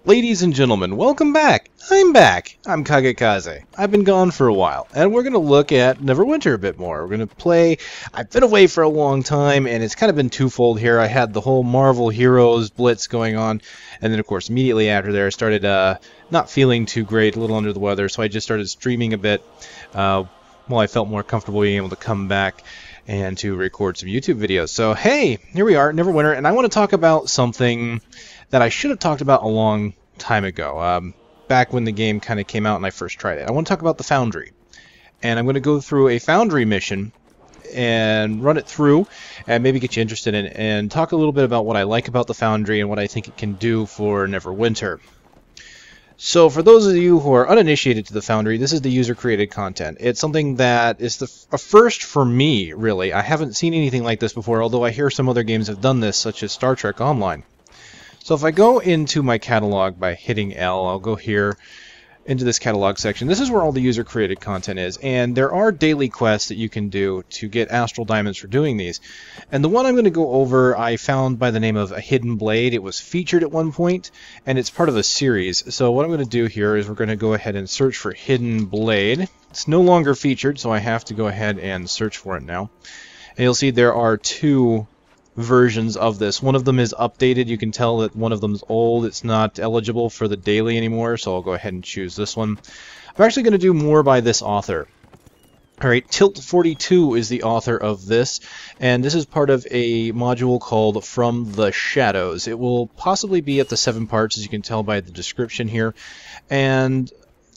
Ladies and gentlemen, welcome back! I'm back! I'm KageKaze. I've been gone for a while, and we're going to look at Neverwinter a bit more. We're going to play... I've been away for a long time, and it's kind of been twofold here. I had the whole Marvel Heroes blitz going on, and then of course immediately after there I started not feeling too great, a little under the weather, so I just started streaming a bit while I felt more comfortable being able to come back and to record some YouTube videos. So hey, here we are, Neverwinter, and I want to talk about something that I should have talked about a long time ago, back when the game kind of came out and I first tried it. I want to talk about the Foundry, and I'm going to go through a Foundry mission and run it through and maybe get you interested in it and talk a little bit about what I like about the Foundry and what I think it can do for Neverwinter. So for those of you who are uninitiated to the Foundry, this is the user-created content. It's something that is a first for me, really. I haven't seen anything like this before, although I hear some other games have done this, such as Star Trek Online. So if I go into my catalog by hitting L, I'll go here into this catalog section. This is where all the user-created content is, and there are daily quests that you can do to get Astral Diamonds for doing these. And the one I'm going to go over I found by the name of A Hidden Blade. It was featured at one point, and it's part of a series. So what I'm going to do here is we're going to go ahead and search for Hidden Blade. It's no longer featured, so I have to go ahead and search for it now. And you'll see there are two versions of this. One of them is updated. You can tell that one of them is old. It's not eligible for the daily anymore, so I'll go ahead and choose this one. I'm actually going to do more by this author. Alright, Tilt42 is the author of this, and this is part of a module called From the Shadows. It will possibly be at the 7 parts, as you can tell by the description here, and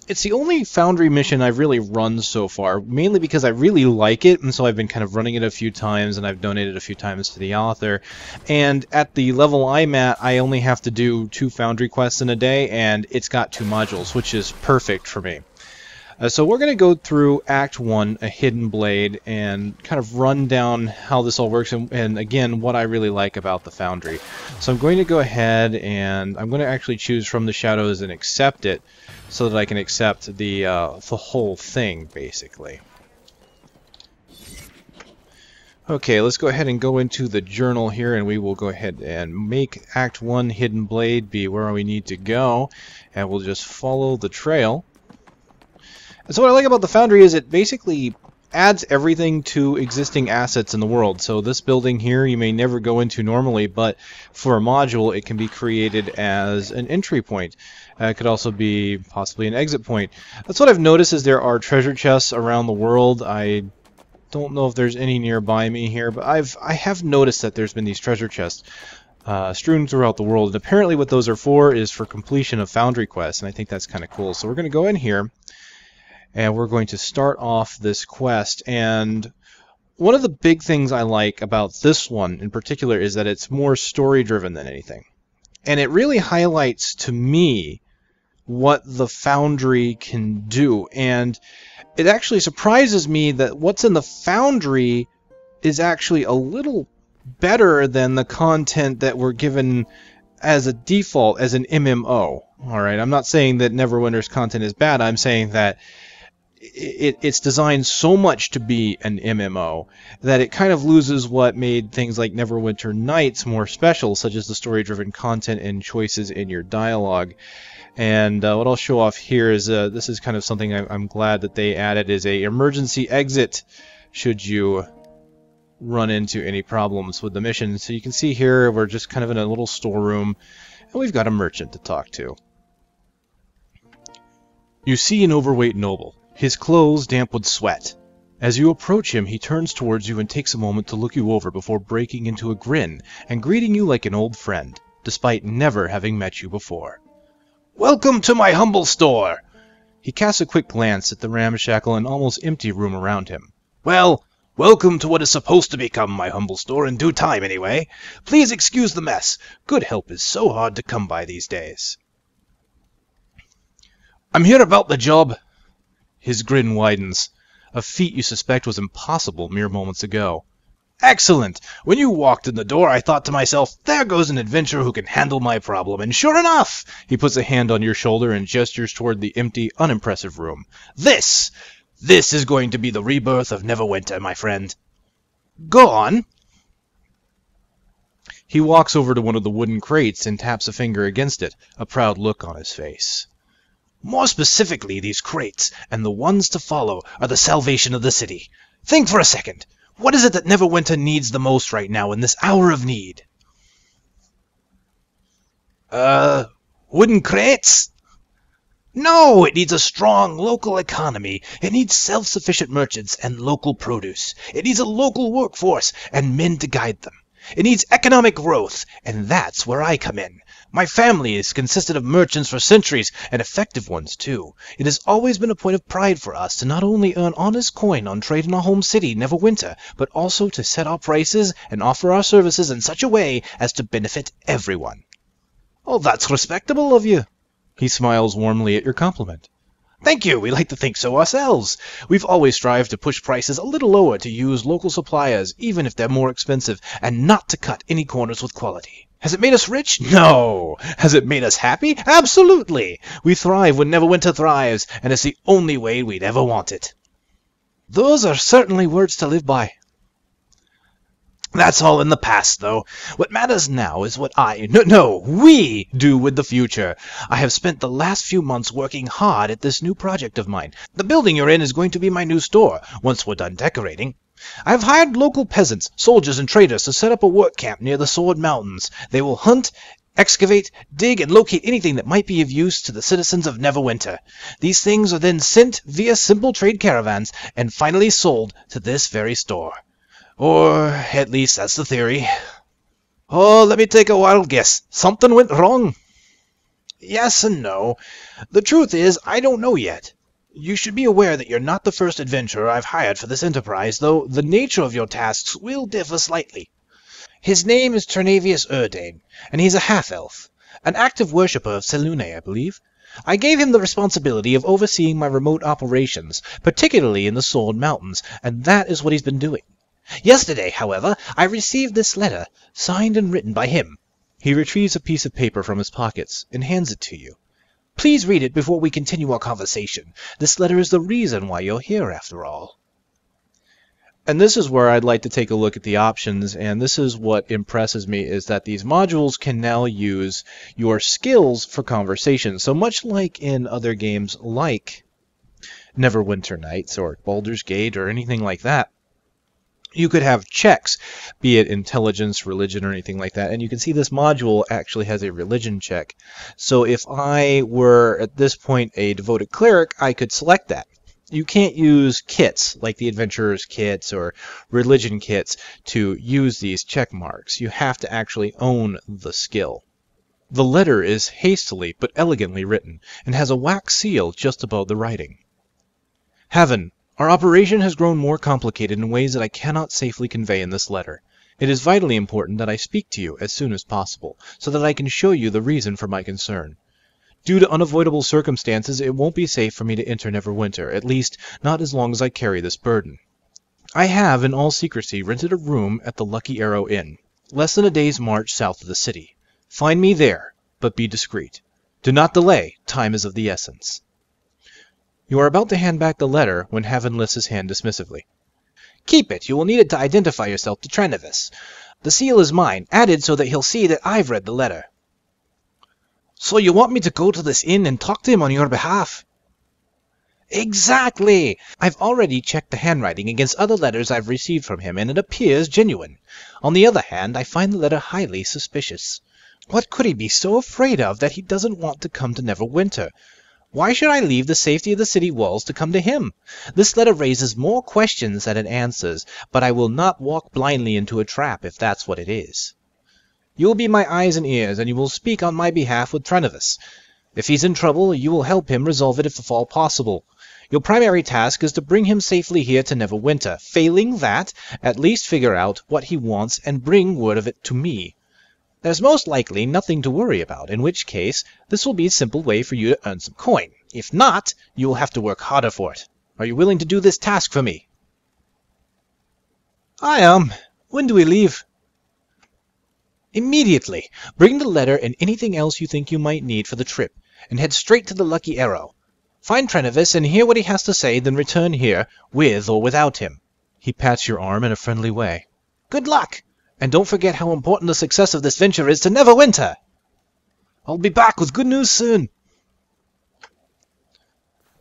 it's the only Foundry mission I've really run so far, mainly because I really like it, and so I've been kind of running it a few times, and I've donated a few times to the author. And at the level I'm at, I only have to do 2 Foundry quests in a day, and it's got 2 modules, which is perfect for me. So we're going to go through Act 1, A Hidden Blade, and kind of run down how this all works, and again, what I really like about the Foundry. So I'm going to go ahead, and I'm going to actually choose From the Shadows and accept it, so that I can accept the whole thing, basically. Okay, let's go ahead and go into the journal here, and we will go ahead and make Act 1 Hidden Blade be where we need to go, and we'll just follow the trail. And so what I like about the Foundry is it basically adds everything to existing assets in the world. So this building here you may never go into normally, but for a module it can be created as an entry point. It could also be possibly an exit point. That's what I've noticed is there are treasure chests around the world. I don't know if there's any nearby me here, but I have noticed that there's been these treasure chests strewn throughout the world. And apparently what those are for is for completion of Foundry quests, and I think that's kind of cool. So we're going to go in here, and we're going to start off this quest. And one of the big things I like about this one in particular is that it's more story-driven than anything. And it really highlights to me what the Foundry can do. And it actually surprises me that what's in the Foundry is actually a little better than the content that we're given as a default, as an MMO. Alright, I'm not saying that Neverwinter's content is bad, I'm saying that it's designed so much to be an MMO that it kind of loses what made things like Neverwinter Nights more special, such as the story-driven content and choices in your dialogue. And what I'll show off here is this is kind of something I'm glad that they added, is a emergency exit should you run into any problems with the mission. So you can see here we're just kind of in a little storeroom, and we've got a merchant to talk to. You see an overweight noble, his clothes damp with sweat. As you approach him, he turns towards you and takes a moment to look you over before breaking into a grin and greeting you like an old friend, despite never having met you before. "Welcome to my humble store!" He casts a quick glance at the ramshackle and almost empty room around him. "Well, welcome to what is supposed to become my humble store in due time, anyway. Please excuse the mess. Good help is so hard to come by these days." "I'm here about the job." His grin widens, a feat you suspect was impossible mere moments ago. "Excellent! When you walked in the door, I thought to myself, there goes an adventurer who can handle my problem, and sure enough!" He puts a hand on your shoulder and gestures toward the empty, unimpressive room. This is going to be the rebirth of Neverwinter, my friend." "Go on." He walks over to one of the wooden crates and taps a finger against it, a proud look on his face. More specifically, these crates, and the ones to follow, are the salvation of the city. Think for a second. What is it that Neverwinter needs the most right now in this hour of need? Wooden crates? No, it needs a strong local economy. It needs self-sufficient merchants and local produce. It needs a local workforce and men to guide them. It needs economic growth, and that's where I come in. My family has consisted of merchants for centuries, and effective ones, too. It has always been a point of pride for us to not only earn honest coin on trade in our home city, Neverwinter, but also to set our prices and offer our services in such a way as to benefit everyone. Oh, that's respectable of you. He smiles warmly at your compliment. Thank you, we like to think so ourselves. We've always strived to push prices a little lower, to use local suppliers, even if they're more expensive, and not to cut any corners with quality. Has it made us rich? No. Has it made us happy? Absolutely. We thrive when Neverwinter thrives, and it's the only way we'd ever want it. Those are certainly words to live by. That's all in the past, though. What matters now is what we do with the future. I have spent the last few months working hard at this new project of mine. The building you're in is going to be my new store, once we're done decorating. I have hired local peasants, soldiers, and traders to set up a work camp near the Sword Mountains. They will hunt, excavate, dig, and locate anything that might be of use to the citizens of Neverwinter. These things are then sent via simple trade caravans and finally sold to this very store. Or, at least, that's the theory. Oh, let me take a wild guess. Something went wrong. Yes and no. The truth is, I don't know yet. You should be aware that you're not the first adventurer I've hired for this enterprise, though the nature of your tasks will differ slightly. His name is Ternavius Urdane, and he's a half-elf, an active worshipper of Selune, I believe. I gave him the responsibility of overseeing my remote operations, particularly in the Sword Mountains, and that is what he's been doing. Yesterday, however, I received this letter, signed and written by him. He retrieves a piece of paper from his pockets and hands it to you. Please read it before we continue our conversation. This letter is the reason why you're here, after all. And this is where I'd like to take a look at the options, and this is what impresses me, is that these modules can now use your skills for conversation. So much like in other games like Neverwinter Nights or Baldur's Gate or anything like that, you could have checks, be it intelligence, religion, or anything like that. And you can see this module actually has a religion check. So if I were, at this point, a devoted cleric, I could select that. You can't use kits, like the adventurer's kits or religion kits, to use these check marks. You have to actually own the skill. The letter is hastily but elegantly written, and has a wax seal just above the writing. Haven. Our operation has grown more complicated in ways that I cannot safely convey in this letter. It is vitally important that I speak to you as soon as possible, so that I can show you the reason for my concern. Due to unavoidable circumstances, it won't be safe for me to enter Neverwinter, at least not as long as I carry this burden. I have, in all secrecy, rented a room at the Lucky Arrow Inn, less than a day's march south of the city. Find me there, but be discreet. Do not delay, time is of the essence. You are about to hand back the letter when Haven lifts his hand dismissively. Keep it. You will need it to identify yourself to Trenevis. The seal is mine, added so that he'll see that I've read the letter. So you want me to go to this inn and talk to him on your behalf? Exactly! I've already checked the handwriting against other letters I've received from him, and it appears genuine. On the other hand, I find the letter highly suspicious. What could he be so afraid of that he doesn't want to come to Neverwinter? Why should I leave the safety of the city walls to come to him? This letter raises more questions than it answers, but I will not walk blindly into a trap if that's what it is. You will be my eyes and ears, and you will speak on my behalf with Trenevis. If he's in trouble, you will help him resolve it if at all possible. Your primary task is to bring him safely here to Neverwinter. Failing that, at least figure out what he wants and bring word of it to me. There's most likely nothing to worry about, in which case this will be a simple way for you to earn some coin. If not, you will have to work harder for it. Are you willing to do this task for me? I am. When do we leave? Immediately. Bring the letter and anything else you think you might need for the trip, and head straight to the Lucky Arrow. Find Trenevis and hear what he has to say, then return here, with or without him. He pats your arm in a friendly way. Good luck! And don't forget how important the success of this venture is to Neverwinter. I'll be back with good news soon.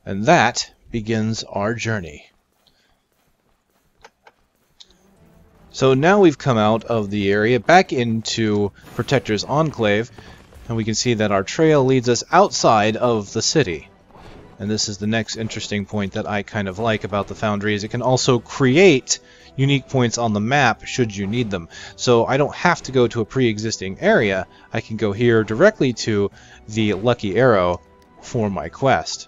And that begins our journey. So now we've come out of the area, back into Protector's Enclave, and we can see that our trail leads us outside of the city. And this is the next interesting point that I kind of like about the Foundry, is it can also create unique points on the map should you need them. So I don't have to go to a pre-existing area, I can go here directly to the Lucky Arrow for my quest.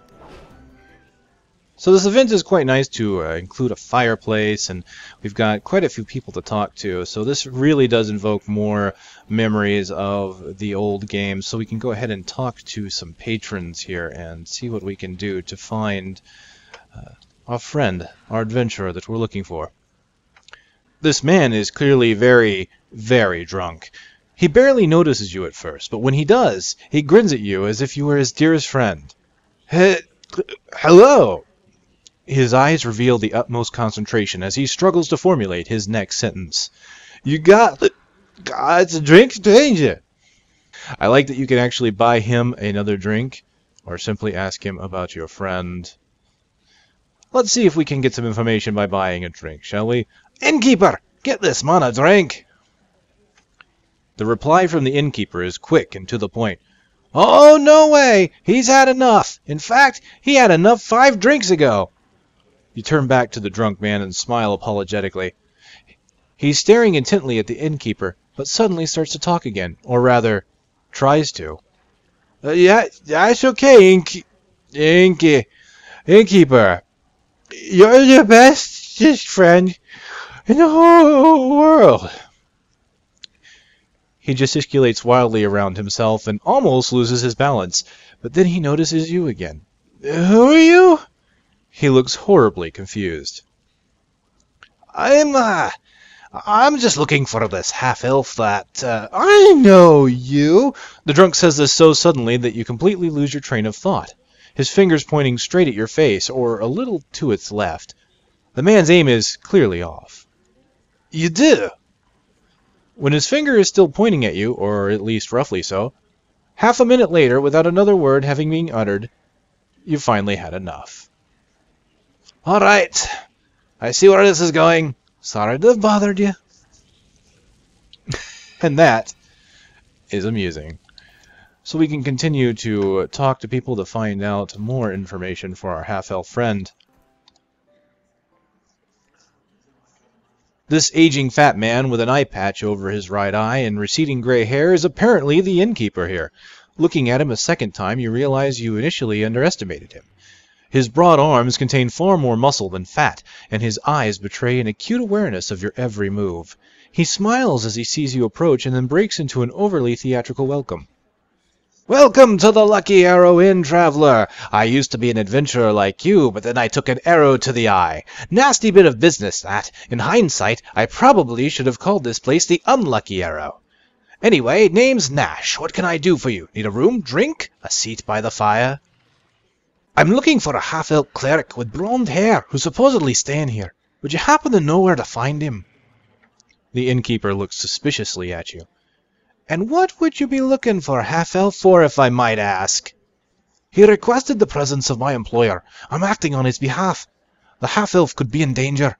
So this event is quite nice to include a fireplace, and we've got quite a few people to talk to, so this really does invoke more memories of the old game. So we can go ahead and talk to some patrons here and see what we can do to find our friend, our adventurer that we're looking for. This man is clearly very, very drunk. He barely notices you at first, but when he does, he grins at you as if you were his dearest friend. Hello! His eyes reveal the utmost concentration as he struggles to formulate his next sentence. You got a drink, stranger? I like that you can actually buy him another drink, or simply ask him about your friend. Let's see if we can get some information by buying a drink, shall we? Innkeeper, get this man a drink! The reply from the innkeeper is quick and to the point. Oh, no way! He's had enough! In fact, he had enough 5 drinks ago! You turn back to the drunk man and smile apologetically. He's staring intently at the innkeeper, but suddenly starts to talk again, or rather, tries to. Yeah, it's okay, innkeeper. You're the best friend in the whole world. He gesticulates wildly around himself and almost loses his balance, but then he notices you again. Who are you? He looks horribly confused. I'm just looking for this half-elf that, I know you! The drunk says this so suddenly that you completely lose your train of thought, his fingers pointing straight at your face, or a little to its left. The man's aim is clearly off. You do? When his finger is still pointing at you, or at least roughly so, half a minute later, without another word having been uttered, you've finally had enough. All right, I see where this is going. Sorry to have bothered you. And that is amusing. So we can continue to talk to people to find out more information for our half-elf friend. This aging fat man with an eye patch over his right eye and receding gray hair is apparently the innkeeper here. Looking at him a second time, you realize you initially underestimated him. His broad arms contain far more muscle than fat, and his eyes betray an acute awareness of your every move. He smiles as he sees you approach and then breaks into an overly theatrical welcome. Welcome to the Lucky Arrow Inn, traveler. I used to be an adventurer like you, but then I took an arrow to the eye. Nasty bit of business, that. In hindsight, I probably should have called this place the Unlucky Arrow. Anyway, name's Nash. What can I do for you? Need a room, drink, a seat by the fire? I'm looking for a half-elf cleric with blonde hair who's supposedly staying here. Would you happen to know where to find him? The innkeeper looks suspiciously at you. And what would you be looking for half-elf for, if I might ask? He requested the presence of my employer. I'm acting on his behalf. The half-elf could be in danger.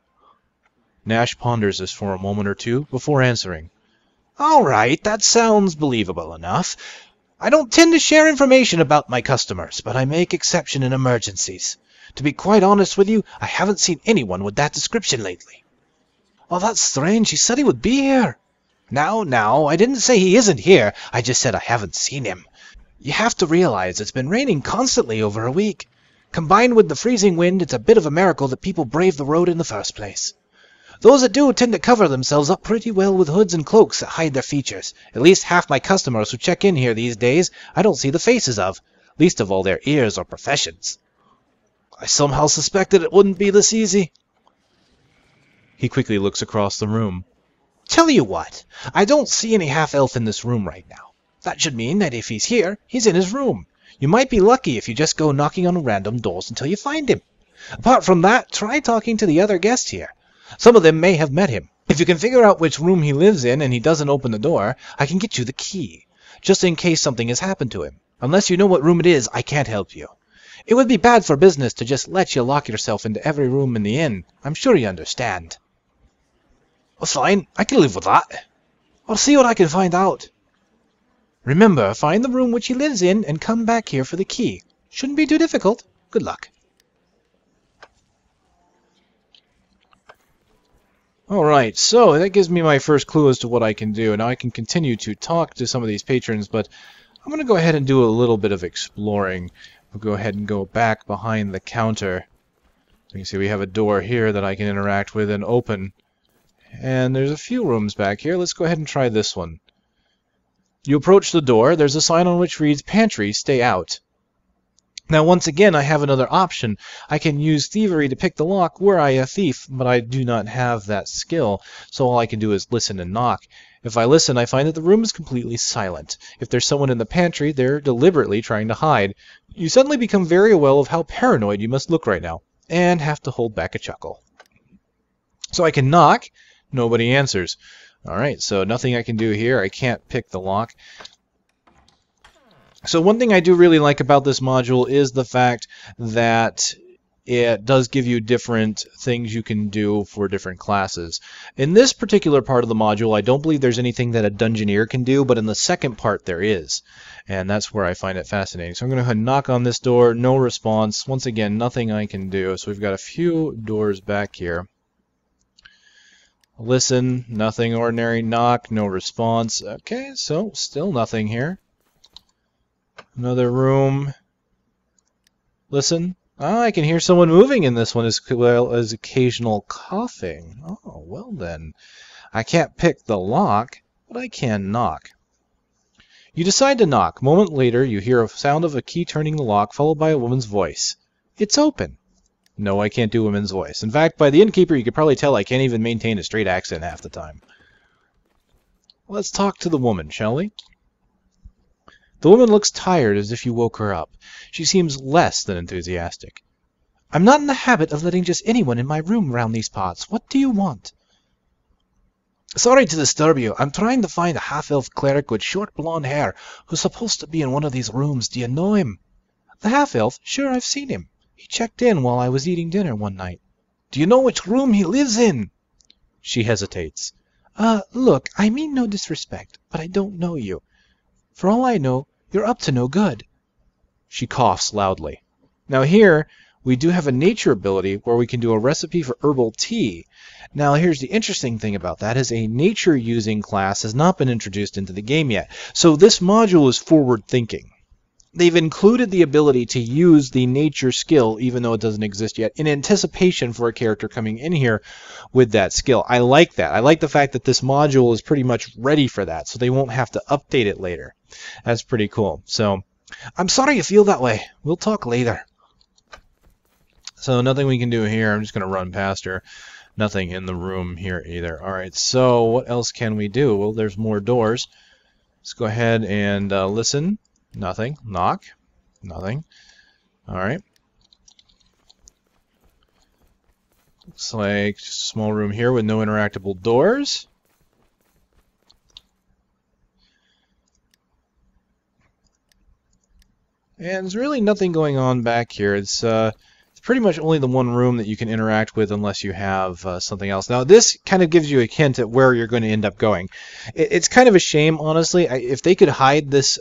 Nash ponders this for a moment or two before answering. All right, that sounds believable enough. I don't tend to share information about my customers, but I make exception in emergencies. To be quite honest with you, I haven't seen anyone with that description lately. Oh, that's strange. He said he would be here. Now, I didn't say he isn't here. I just said I haven't seen him. You have to realize it's been raining constantly over a week. Combined with the freezing wind, it's a bit of a miracle that people brave the road in the first place. Those that do tend to cover themselves up pretty well with hoods and cloaks that hide their features. At least half my customers who check in here these days I don't see the faces of, least of all their ears or professions. I somehow suspected it wouldn't be this easy. He quickly looks across the room. Tell you what, I don't see any half-elf in this room right now. That should mean that if he's here, he's in his room. You might be lucky if you just go knocking on random doors until you find him. Apart from that, try talking to the other guests here. Some of them may have met him. If you can figure out which room he lives in and he doesn't open the door, I can get you the key, just in case something has happened to him. Unless you know what room it is, I can't help you. It would be bad for business to just let you lock yourself into every room in the inn. I'm sure you understand. Well, fine, I can live with that. I'll see what I can find out. Remember, find the room which he lives in and come back here for the key. Shouldn't be too difficult. Good luck. Alright, so that gives me my first clue as to what I can do. Now I can continue to talk to some of these patrons, but I'm going to go ahead and do a little bit of exploring. We'll go ahead and go back behind the counter. You can see we have a door here that I can interact with and open. And there's a few rooms back here. Let's go ahead and try this one. You approach the door. There's a sign on which reads, "Pantry, stay out." Now, once again, I have another option. I can use thievery to pick the lock were I a thief, but I do not have that skill, so all I can do is listen and knock. If I listen, I find that the room is completely silent. If there's someone in the pantry, they're deliberately trying to hide. You suddenly become very aware of how paranoid you must look right now, and have to hold back a chuckle. So I can knock. Nobody answers. Alright, so nothing I can do here. I can't pick the lock. So one thing I do really like about this module is the fact that it does give you different things you can do for different classes. In this particular part of the module, I don't believe there's anything that a dungeoneer can do, but in the second part there is. And that's where I find it fascinating. So I'm going to go ahead and knock on this door. No response. Once again, nothing I can do. So we've got a few doors back here. Listen, nothing ordinary. Knock, no response. Okay, so still nothing here. Another room. Listen. Ah, I can hear someone moving in this one as well as occasional coughing. Oh, well then. I can't pick the lock, but I can knock. You decide to knock. A moment later, you hear a sound of a key turning the lock, followed by a woman's voice. It's open. No, I can't do woman's voice. In fact, by the innkeeper, you could probably tell I can't even maintain a straight accent half the time. Let's talk to the woman, shall we? The woman looks tired, as if you woke her up. She seems less than enthusiastic. I'm not in the habit of letting just anyone in my room round these parts. What do you want? Sorry to disturb you. I'm trying to find a half-elf cleric with short blonde hair who's supposed to be in one of these rooms. Do you know him? The half-elf? Sure, I've seen him. He checked in while I was eating dinner one night. Do you know which room he lives in? She hesitates. Look, I mean no disrespect, but I don't know you. For all I know, you're up to no good. She coughs loudly. Now here, we do have a nature ability where we can do a recipe for herbal tea. Now here's the interesting thing about that is a nature-using class has not been introduced into the game yet. So this module is forward-thinking. They've included the ability to use the nature skill, even though it doesn't exist yet, in anticipation for a character coming in here with that skill. I like that. I like the fact that this module is pretty much ready for that, so they won't have to update it later. That's pretty cool. So, I'm sorry you feel that way. We'll talk later. So, nothing we can do here. I'm just going to run past her. Nothing in the room here either. Alright, so what else can we do? Well, there's more doors. Let's go ahead and listen. Nothing. Knock. Nothing. Alright. Looks like just a small room here with no interactable doors. And there's really nothing going on back here. It's pretty much only the one room that you can interact with unless you have something else. Now, this kind of gives you a hint at where you're going to end up going. It's kind of a shame, honestly. If they could hide this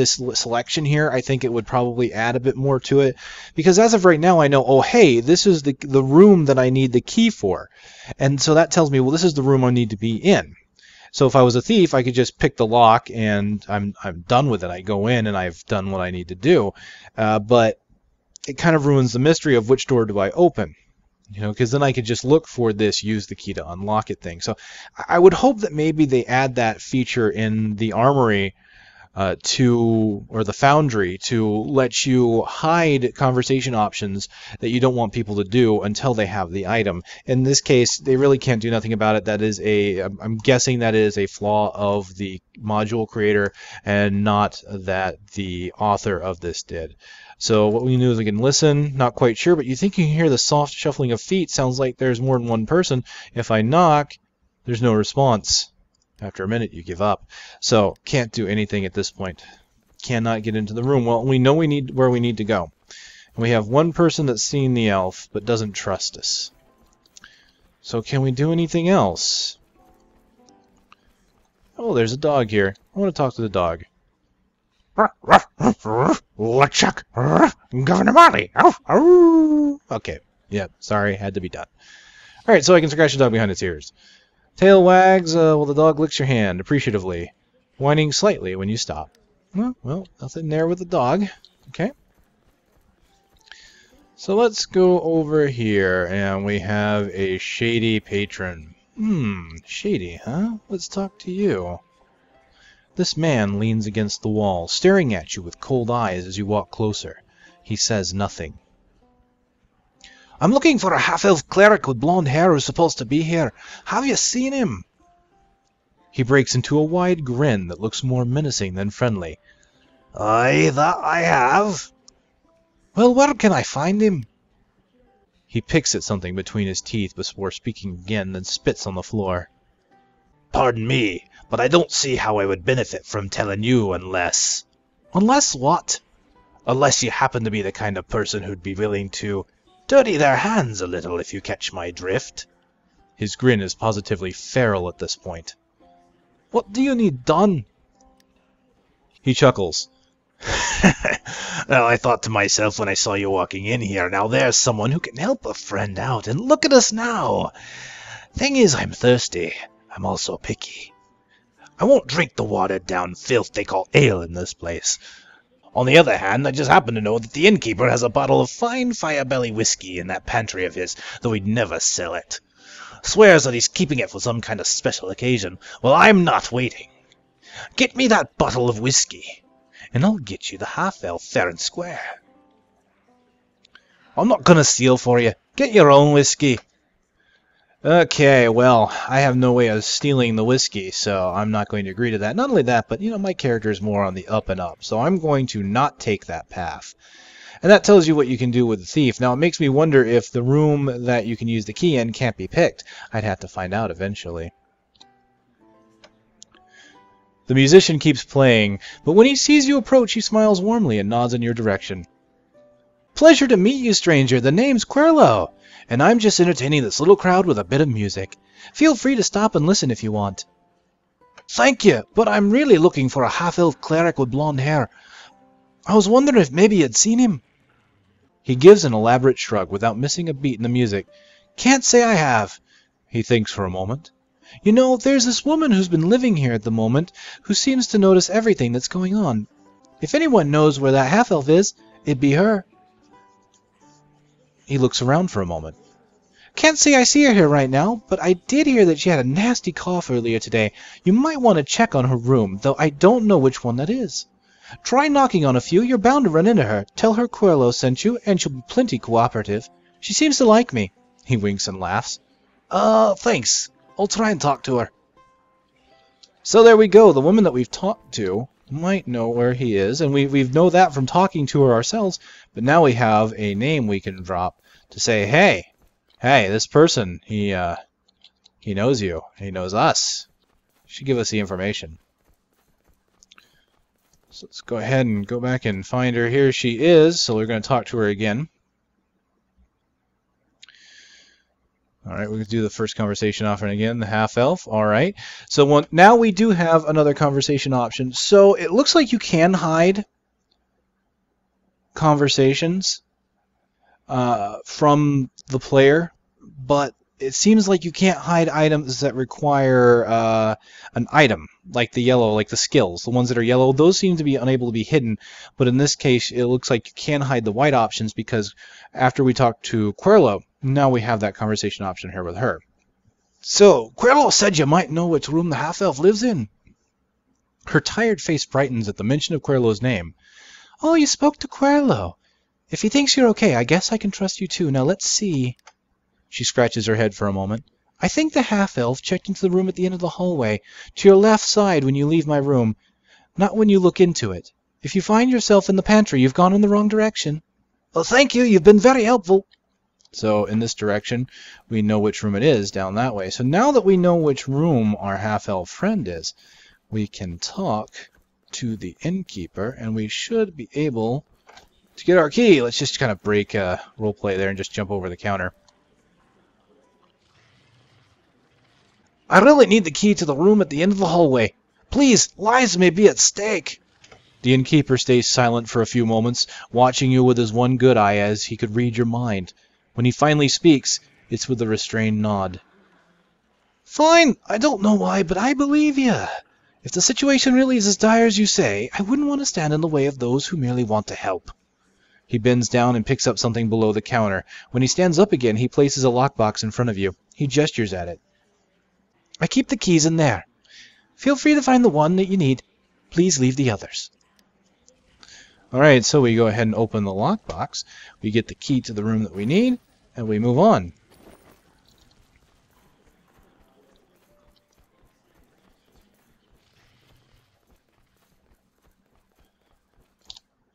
selection here, I think it would probably add a bit more to it. Because as of right now, I know, oh, hey, this is the room that I need the key for. And so that tells me, well, this is the room I need to be in. So if I was a thief, I could just pick the lock and I'm done with it. I go in and I've done what I need to do. But it kind of ruins the mystery of which door do I open. You know, because then I could just look for this, use the key to unlock it thing. So I would hope that maybe they add that feature in the armory or the Foundry to let you hide conversation options that you don't want people to do until they have the item. In this case, they really can't do nothing about it. That is I'm guessing that is a flaw of the module creator and not that the author of this did. So what we do is we can listen, not quite sure, but you think you can hear the soft shuffling of feet. Sounds like there's more than one person. If I knock, there's no response. After a minute, you give up. So, can't do anything at this point. Cannot get into the room. Well, we know where we need to go. And we have one person that's seen the elf, but doesn't trust us. So, can we do anything else? Oh, there's a dog here. I want to talk to the dog. LeChuck, Governor Marley. Okay, yeah, sorry, had to be done. Alright, so I can scratch the dog behind its ears. Tail wags while the dog licks your hand appreciatively, whining slightly when you stop. Well, nothing there with the dog. Okay. So let's go over here, and we have a shady patron. Shady, huh? Let's talk to you. This man leans against the wall, staring at you with cold eyes as you walk closer. He says nothing. I'm looking for a half-elf cleric with blonde hair who's supposed to be here. Have you seen him? He breaks into a wide grin that looks more menacing than friendly. Aye, that I have. Well, where can I find him? He picks at something between his teeth before speaking again, then spits on the floor. Pardon me, but I don't see how I would benefit from telling you unless... Unless what? Unless you happen to be the kind of person who'd be willing to dirty their hands a little, if you catch my drift. His grin is positively feral at this point. What do you need done? He chuckles. Well, I thought to myself when I saw you walking in here, now there's someone who can help a friend out, and look at us now. Thing is, I'm thirsty. I'm also picky. I won't drink the watered-down filth they call ale in this place. On the other hand, I just happen to know that the innkeeper has a bottle of fine Firebelly whiskey in that pantry of his, though he'd never sell it. Swears that he's keeping it for some kind of special occasion. Well, I'm not waiting. Get me that bottle of whiskey, and I'll get you the half-elf fair and square. I'm not gonna steal for you. Get your own whiskey. Okay, well, I have no way of stealing the whiskey, so I'm not going to agree to that. Not only that, but, my character is more on the up and up, so I'm going to not take that path. And that tells you what you can do with the thief. Now, it makes me wonder if the room that you can use the key in can't be picked. I'd have to find out eventually. The musician keeps playing, but when he sees you approach, he smiles warmly and nods in your direction. Pleasure to meet you, stranger. The name's Querlo, and I'm just entertaining this little crowd with a bit of music. Feel free to stop and listen if you want. Thank you, but I'm really looking for a half-elf cleric with blonde hair. I was wondering if maybe you'd seen him. He gives an elaborate shrug without missing a beat in the music. Can't say I have. He thinks for a moment. There's this woman who's been living here at the moment who seems to notice everything that's going on. If anyone knows where that half-elf is, it'd be her. He looks around for a moment. Can't say I see her here right now, but I did hear that she had a nasty cough earlier today. You might want to check on her room, though I don't know which one that is. Try knocking on a few. You're bound to run into her. Tell her Querlo sent you, and she'll be plenty cooperative. She seems to like me. He winks and laughs. Thanks. I'll try and talk to her. So there we go. The woman that we've talked to might know where he is, and we know that from talking to her ourselves, but now we have a name we can drop to say, hey, this person, he knows you. He knows us. He should give us the information. So let's go ahead and go back and find her. Here she is, so we're going to talk to her again. Alright, we're going to do the first conversation offering again, the half-elf. Alright, so now we do have another conversation option. So it looks like you can hide conversations from the player, but it seems like you can't hide items that require an item, like the yellow, like the skills. The ones that are yellow, those seem to be unable to be hidden, but in this case, it looks like you can hide the white options because after we talk to Querlo, now we have that conversation option here with her. So, Querlo said you might know which room the half-elf lives in. Her tired face brightens at the mention of Querlo's name. "Oh, you spoke to Querlo. If he thinks you're okay, I guess I can trust you too. Now let's see." She scratches her head for a moment. "I think the half-elf checked into the room at the end of the hallway, to your left side when you leave my room, not when you look into it. If you find yourself in the pantry, you've gone in the wrong direction." "Well, thank you. You've been very helpful." So in this direction, we know which room it is, down that way. So now that we know which room our half-elf friend is, we can talk to the innkeeper, and we should be able to get our key. Let's just kind of break roleplay there and just jump over the counter. "I really need the key to the room at the end of the hallway. Please, lives may be at stake." The innkeeper stays silent for a few moments, watching you with his one good eye as he could read your mind. When he finally speaks, it's with a restrained nod. "Fine, I don't know why, but I believe you. If the situation really is as dire as you say, I wouldn't want to stand in the way of those who merely want to help." He bends down and picks up something below the counter. When he stands up again, he places a lockbox in front of you. He gestures at it. "I keep the keys in there. Feel free to find the one that you need. Please leave the others." Alright, so we go ahead and open the lockbox. We get the key to the room that we need, and we move on.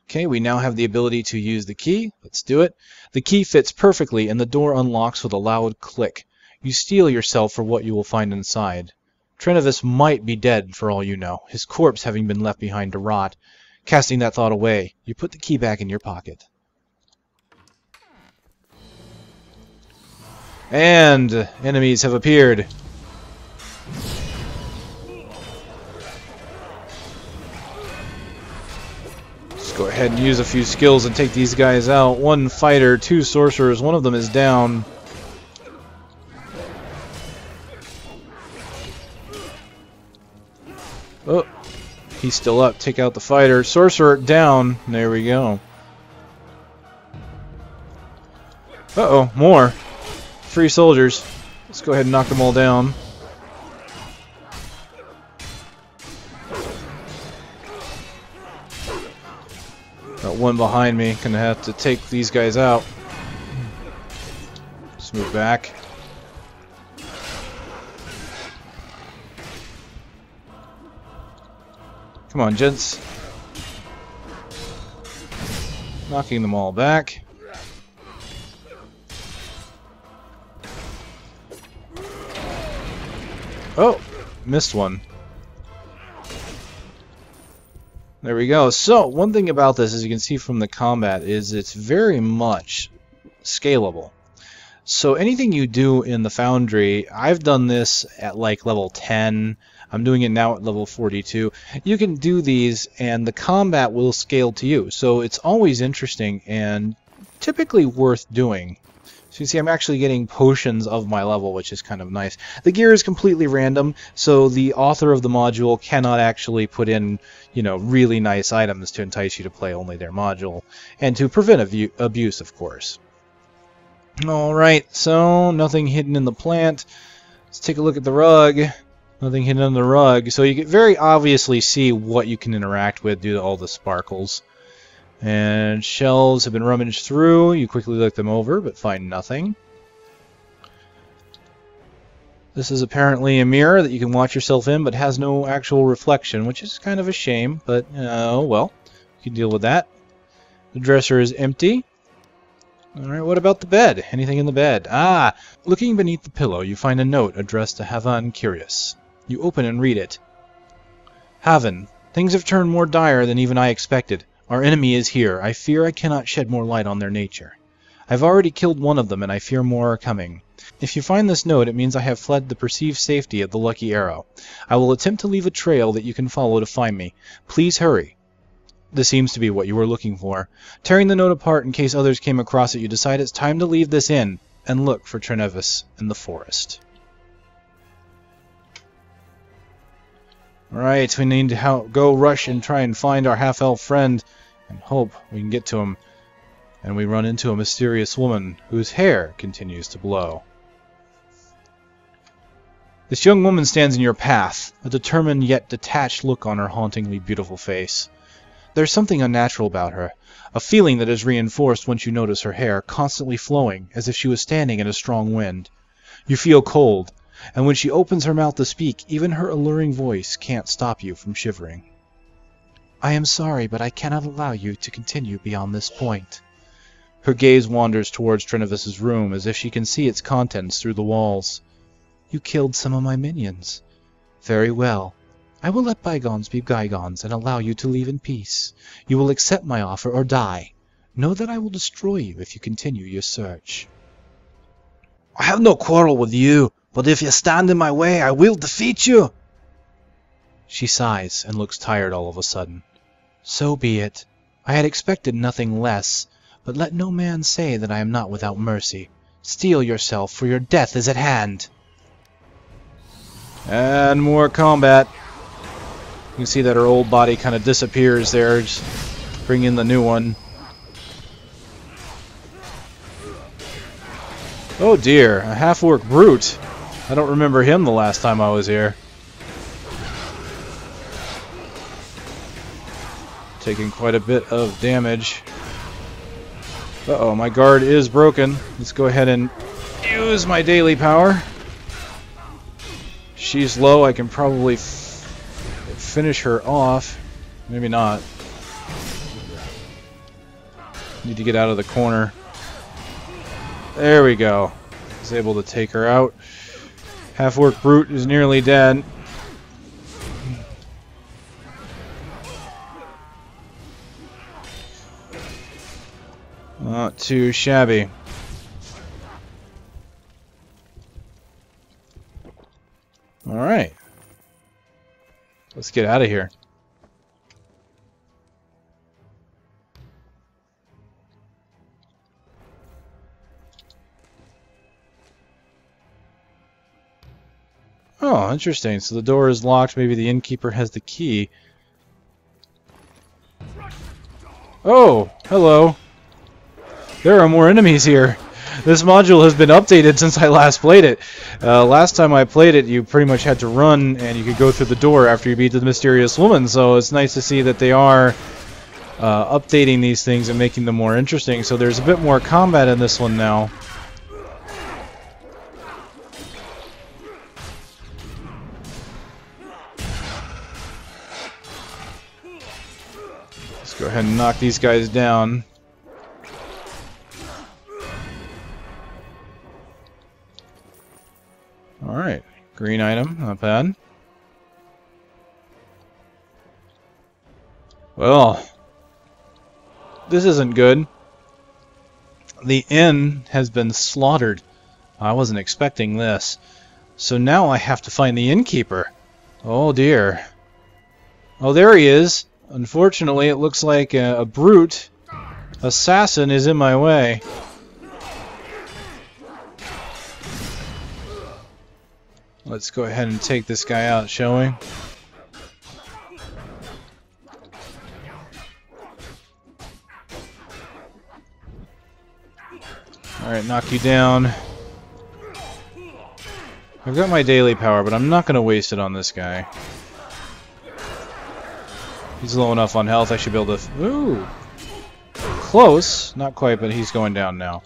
Okay, we now have the ability to use the key. Let's do it. The key fits perfectly, and the door unlocks with a loud click. You steel yourself for what you will find inside. Trenevis might be dead, for all you know, his corpse having been left behind to rot. Casting that thought away, you put the key back in your pocket. And enemies have appeared. Let's go ahead and use a few skills and take these guys out. One fighter, two sorcerers, one of them is down. Oh, he's still up. Take out the fighter. Sorcerer down. There we go. Uh-oh, more. Free soldiers. Let's go ahead and knock them all down. Got one behind me. Gonna have to take these guys out. Let's move back. Come on, gents. Knocking them all back. Oh, missed one. There we go. So, one thing about this, as you can see from the combat, is it's very much scalable. So anything you do in the Foundry, I've done this at like level 10. I'm doing it now at level 42. You can do these and the combat will scale to you. So it's always interesting and typically worth doing. So you see I'm actually getting potions of my level, which is kind of nice. The gear is completely random, so the author of the module cannot actually put in, you know, really nice items to entice you to play only their module. And to prevent abuse, of course. Alright, so nothing hidden in the plant. Let's take a look at the rug. Nothing hidden on the rug. So you can very obviously see what you can interact with due to all the sparkles. And shelves have been rummaged through. You quickly look them over, but find nothing. This is apparently a mirror that you can watch yourself in, but has no actual reflection, which is kind of a shame, but oh well. You can deal with that. The dresser is empty. Alright, what about the bed? Anything in the bed? Ah! Looking beneath the pillow, you find a note addressed to Havan Curious. You open and read it. Havan, things have turned more dire than even I expected. Our enemy is here. I fear I cannot shed more light on their nature. I've already killed one of them, and I fear more are coming. If you find this note, it means I have fled the perceived safety of the Lucky Arrow. I will attempt to leave a trail that you can follow to find me. Please hurry. This seems to be what you were looking for. Tearing the note apart in case others came across it, you decide it's time to leave this inn and look for Trenevis in the forest. Alright, we need to go rush and try and find our half-elf friend and hope we can get to him. And we run into a mysterious woman whose hair continues to blow. This young woman stands in your path, a determined yet detached look on her hauntingly beautiful face. There's something unnatural about her, a feeling that is reinforced once you notice her hair constantly flowing as if she was standing in a strong wind. You feel cold, and when she opens her mouth to speak, even her alluring voice can't stop you from shivering. I am sorry, but I cannot allow you to continue beyond this point. Her gaze wanders towards Trinovis's room as if she can see its contents through the walls. You killed some of my minions. Very well. I will let bygones be bygones and allow you to leave in peace. You will accept my offer or die. Know that I will destroy you if you continue your search. I have no quarrel with you, but if you stand in my way, I will defeat you. She sighs and looks tired all of a sudden. So be it. I had expected nothing less, but let no man say that I am not without mercy. Steel yourself, for your death is at hand. And more combat. You can see that her old body kind of disappears there. Just bring in the new one. Oh dear, a half-orc brute. I don't remember him the last time I was here. Taking quite a bit of damage. Uh-oh, my guard is broken. Let's go ahead and use my daily power. She's low. I can probably finish her off. Maybe not. Need to get out of the corner. There we go. I was able to take her out. Half-orc brute is nearly dead. Not too shabby. Alright. Let's get out of here. Oh, interesting. So the door is locked. Maybe the innkeeper has the key. Oh, hello. There are more enemies here. This module has been updated since I last played it. Last time I played it, you pretty much had to run, and you could go through the door after you beat the mysterious woman. So it's nice to see that they are updating these things and making them more interesting. So there's a bit more combat in this one now. Let's go ahead and knock these guys down. Alright, green item, not bad. Well, this isn't good. The inn has been slaughtered. I wasn't expecting this. So now I have to find the innkeeper. Oh dear. Oh, there he is. Unfortunately, it looks like a brute assassin is in my way. Let's go ahead and take this guy out, shall we? Alright, knock you down. I've got my daily power, but I'm not going to waste it on this guy. He's low enough on health, I should be able to... Ooh! Close! Not quite, but he's going down now.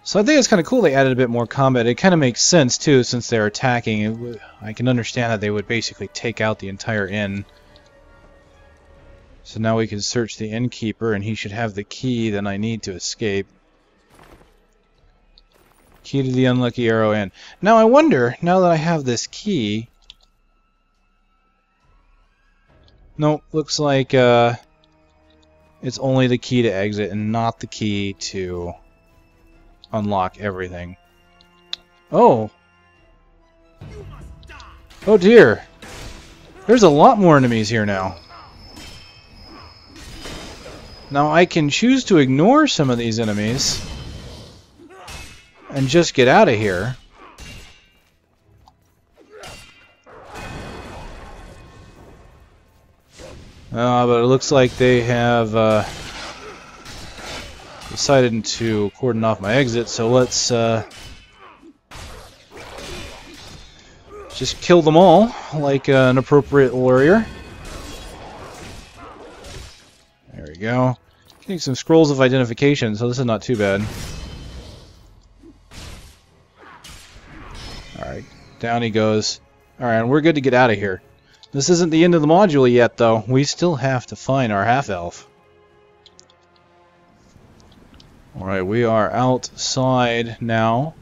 So I think it's kind of cool they added a bit more combat. It kind of makes sense, too, since they're attacking. I can understand that they would basically take out the entire inn. So now we can search the innkeeper, and he should have the key that I need to escape. Key to the Unlucky Arrow Inn. Now I wonder, now that I have this key... Nope, looks like it's only the key to exit and not the key to unlock everything. Oh! Oh dear! There's a lot more enemies here now. Now I can choose to ignore some of these enemies and just get out of here. But it looks like they have decided to cordon off my exit, so let's Just kill them all, like an appropriate warrior. There we go. Getting some scrolls of identification, so this is not too bad. Alright, down he goes. Alright, and we're good to get out of here. This isn't the end of the module yet, though. We still have to find our half-elf. Alright, we are outside now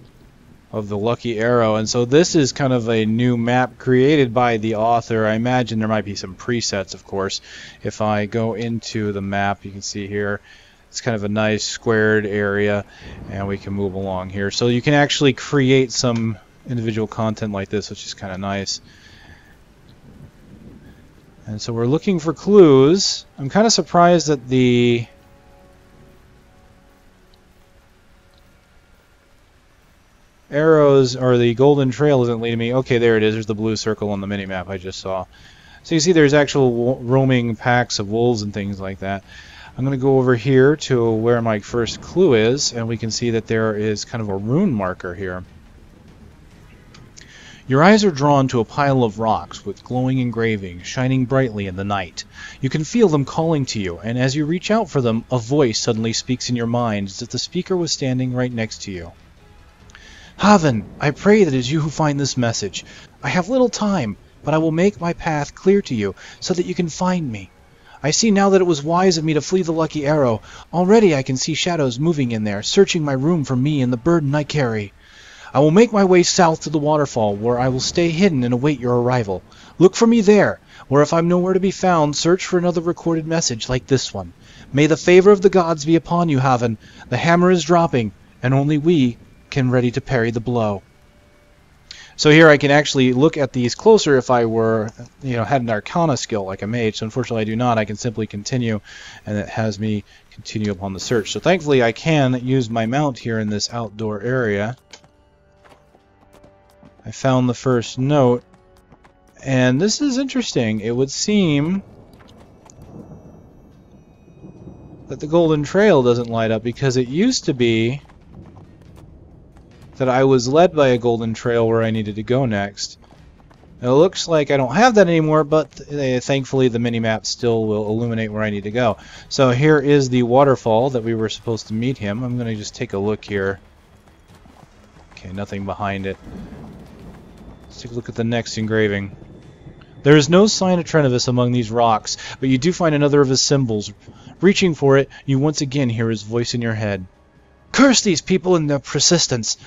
of the Lucky Arrow, and so this is kind of a new map created by the author. I imagine there might be some presets, of course. If I go into the map, you can see here, it's kind of a nice squared area, and we can move along here. So you can actually create some individual content like this, which is kind of nice. And so we're looking for clues. I'm kind of surprised that the arrows or the golden trail isn't leading me. Okay, there it is. There's the blue circle on the minimap I just saw. So you see there's actual roaming packs of wolves and things like that. I'm going to go over here to where my first clue is, and we can see that there is kind of a rune marker here. Your eyes are drawn to a pile of rocks with glowing engravings shining brightly in the night. You can feel them calling to you, and as you reach out for them, a voice suddenly speaks in your mind as if the speaker was standing right next to you. Haven, I pray that it is you who find this message. I have little time, but I will make my path clear to you so that you can find me. I see now that it was wise of me to flee the Lucky Arrow. Already I can see shadows moving in there, searching my room for me and the burden I carry. I will make my way south to the waterfall, where I will stay hidden and await your arrival. Look for me there, where if I'm nowhere to be found, search for another recorded message like this one. May the favor of the gods be upon you, Haven. The hammer is dropping, and only we can ready to parry the blow. So here I can actually look at these closer if I were, had an Arcana skill like a mage. So unfortunately I do not. I can simply continue, and it has me continue upon the search. So thankfully I can use my mount here in this outdoor area. I found the first note, and this is interesting. It would seem that the Golden Trail doesn't light up, because it used to be that I was led by a golden trail where I needed to go next. It looks like I don't have that anymore, but thankfully the minimap still will illuminate where I need to go. So here is the waterfall that we were supposed to meet him. I'm going to just take a look here. Okay, nothing behind it. Let's take a look at the next engraving. There is no sign of Trenevis among these rocks, but you do find another of his symbols. Reaching for it, you once again hear his voice in your head. Curse these people and their persistence.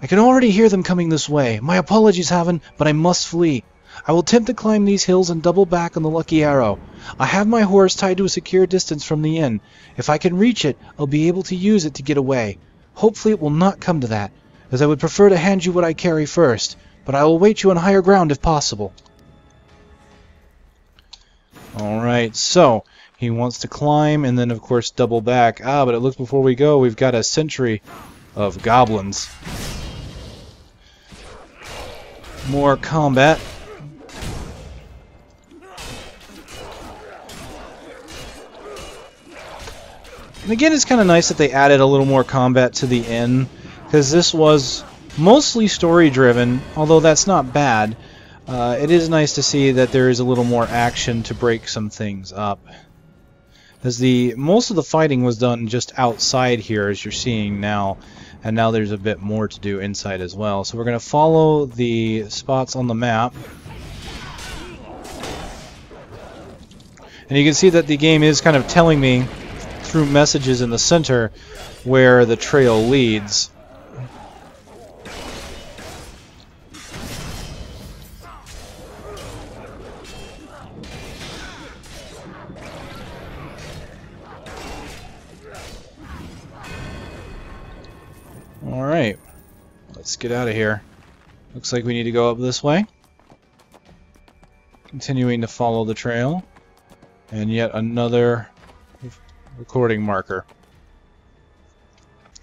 I can already hear them coming this way. My apologies, Haven, but I must flee. I will attempt to climb these hills and double back on the Lucky Arrow. I have my horse tied to a secure distance from the inn. If I can reach it, I'll be able to use it to get away. Hopefully it will not come to that, as I would prefer to hand you what I carry first, but I will await you on higher ground if possible. Alright, so he wants to climb and then of course double back. But it looks before we go, we've got a sentry of goblins. More combat. And again, it's kind of nice that they added a little more combat to the inn, because this was mostly story driven, although that's not bad. It is nice to see that there is a little more action to break some things up. As most of the fighting was done just outside here, as you're seeing now, and now there's a bit more to do inside as well. So we're going to follow the spots on the map. And you can see that the game is kind of telling me through messages in the center where the trail leads. Alright, let's get out of here. Looks like we need to go up this way. Continuing to follow the trail. And yet another recording marker.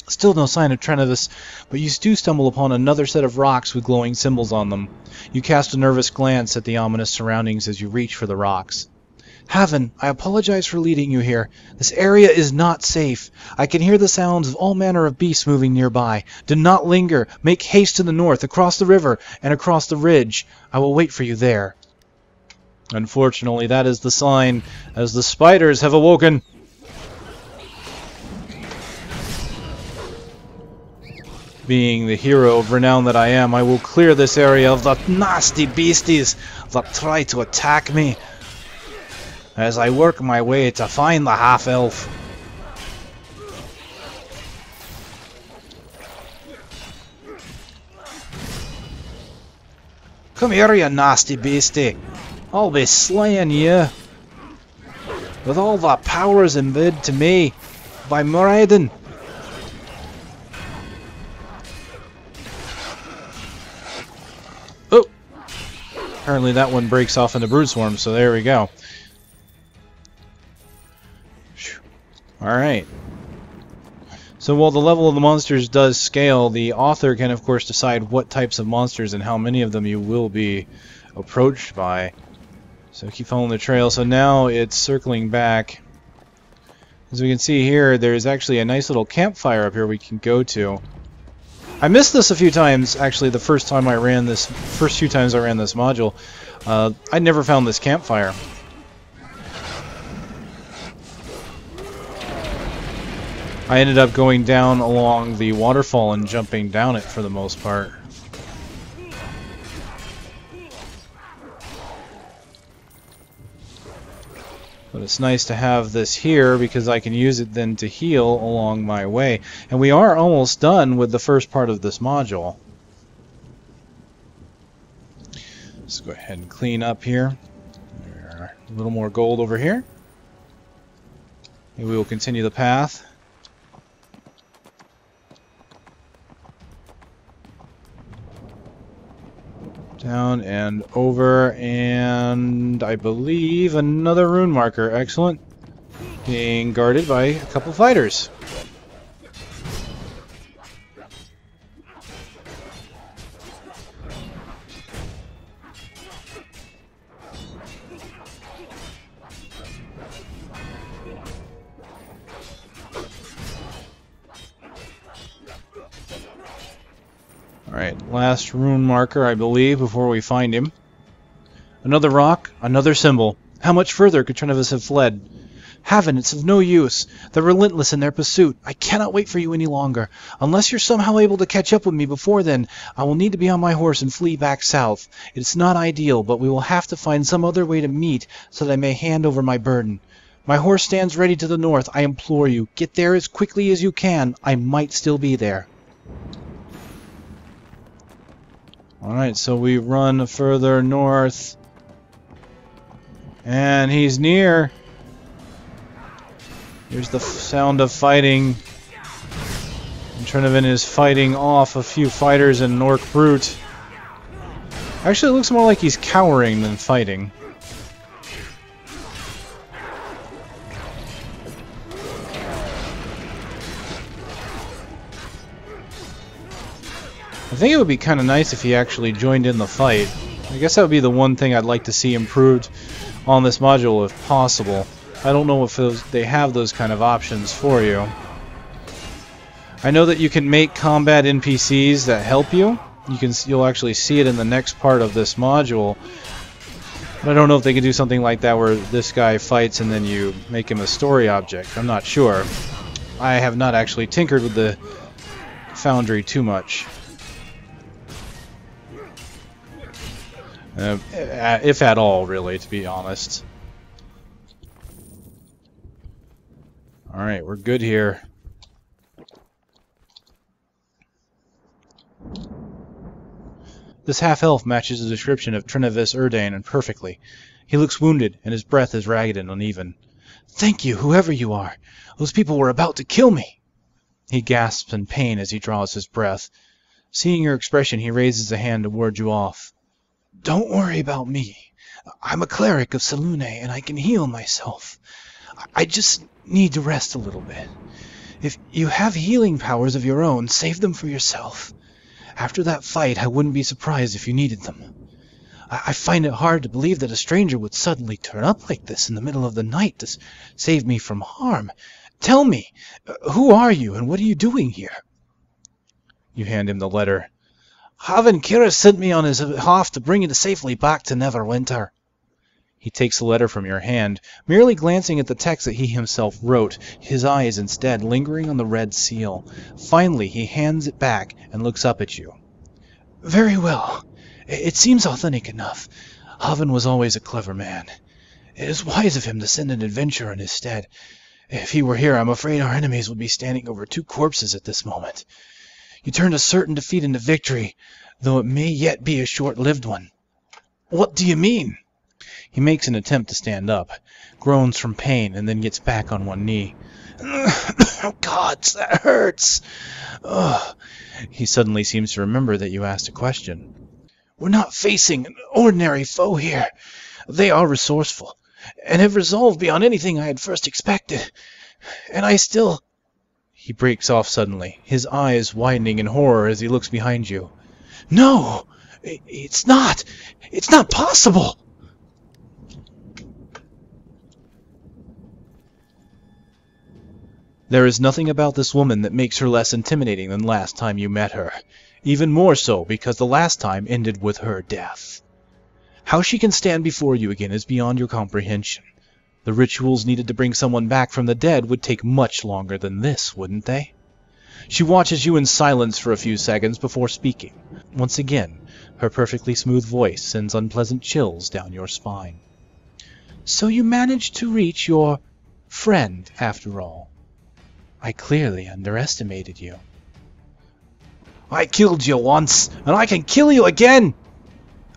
Still no sign of Trenevis, but you do stumble upon another set of rocks with glowing symbols on them. You cast a nervous glance at the ominous surroundings as you reach for the rocks. Haven, I apologize for leading you here. This area is not safe. I can hear the sounds of all manner of beasts moving nearby. Do not linger. Make haste to the north, across the river, and across the ridge. I will wait for you there. Unfortunately, that is the sign, as the spiders have awoken. Being the hero of renown that I am, I will clear this area of the nasty beasties that try to attack me, as I work my way to find the half-elf. Come here, you nasty beastie. I'll be slaying you with all the powers imbued to me by Moradin. Oh! Apparently that one breaks off into brood swarms, so there we go. Alright. So while the level of the monsters does scale, the author can of course decide what types of monsters and how many of them you will be approached by. So keep following the trail. So now it's circling back. As we can see here, there's actually a nice little campfire up here we can go to. I missed this a few times, actually, the first few times I ran this module. I never found this campfire. I ended up going down along the waterfall and jumping down it for the most part. But it's nice to have this here because I can use it then to heal along my way. And we are almost done with the first part of this module. Let's go ahead and clean up here. There, a little more gold over here. And we will continue the path. Down and over, and I believe another rune marker. Excellent. Being guarded by a couple fighters. Alright, last rune marker, I believe, before we find him. Another rock, another symbol. How much further could Trinivus have fled? Haven, it's of no use. They're relentless in their pursuit. I cannot wait for you any longer. Unless you're somehow able to catch up with me before then, I will need to be on my horse and flee back south. It's not ideal, but we will have to find some other way to meet so that I may hand over my burden. My horse stands ready to the north. I implore you, get there as quickly as you can. I might still be there. Alright, so we run further north. And he's near. Here's the sound of fighting. And Trinivus is fighting off a few fighters and an orc brute. Actually, it looks more like he's cowering than fighting. I think it would be kind of nice if he actually joined in the fight. I guess that would be the one thing I'd like to see improved on this module if possible. I don't know if they have those kind of options for you. I know that you can make combat NPCs that help you. You'll actually see it in the next part of this module. But I don't know if they can do something like that where this guy fights and then you make him a story object. I'm not sure. I have not actually tinkered with the Foundry too much. If at all, really, to be honest. Alright, we're good here. This half-elf matches the description of Trinivus Urdain perfectly. He looks wounded, and his breath is ragged and uneven. Thank you, whoever you are. Those people were about to kill me. He gasps in pain as he draws his breath. Seeing your expression, he raises a hand to ward you off. Don't worry about me. I'm a cleric of Selune, and I can heal myself. I just need to rest a little bit. If you have healing powers of your own, save them for yourself. After that fight, I wouldn't be surprised if you needed them. I find it hard to believe that a stranger would suddenly turn up like this in the middle of the night to save me from harm. Tell me, who are you and what are you doing here? You hand him the letter. Haven Kira sent me on his behalf to bring you safely back to Neverwinter. He takes the letter from your hand, merely glancing at the text that he himself wrote, his eyes instead lingering on the red seal. Finally, he hands it back and looks up at you. Very well. It seems authentic enough. Haven was always a clever man. It is wise of him to send an adventurer in his stead. If he were here, I'm afraid our enemies would be standing over 2 corpses at this moment. You turned a certain defeat into victory, though it may yet be a short-lived one. What do you mean? He makes an attempt to stand up, groans from pain, and then gets back on one knee. Oh, God, that hurts. Ugh. He suddenly seems to remember that you asked a question. We're not facing an ordinary foe here. They are resourceful, and have resolved beyond anything I had first expected. And I still... He breaks off suddenly, his eyes widening in horror as he looks behind you. No! It's not! It's not possible! There is nothing about this woman that makes her less intimidating than last time you met her. Even more so because the last time ended with her death. How she can stand before you again is beyond your comprehension. The rituals needed to bring someone back from the dead would take much longer than this, wouldn't they? She watches you in silence for a few seconds before speaking. Once again, her perfectly smooth voice sends unpleasant chills down your spine. So you managed to reach your friend, after all. I clearly underestimated you. I killed you once, and I can kill you again!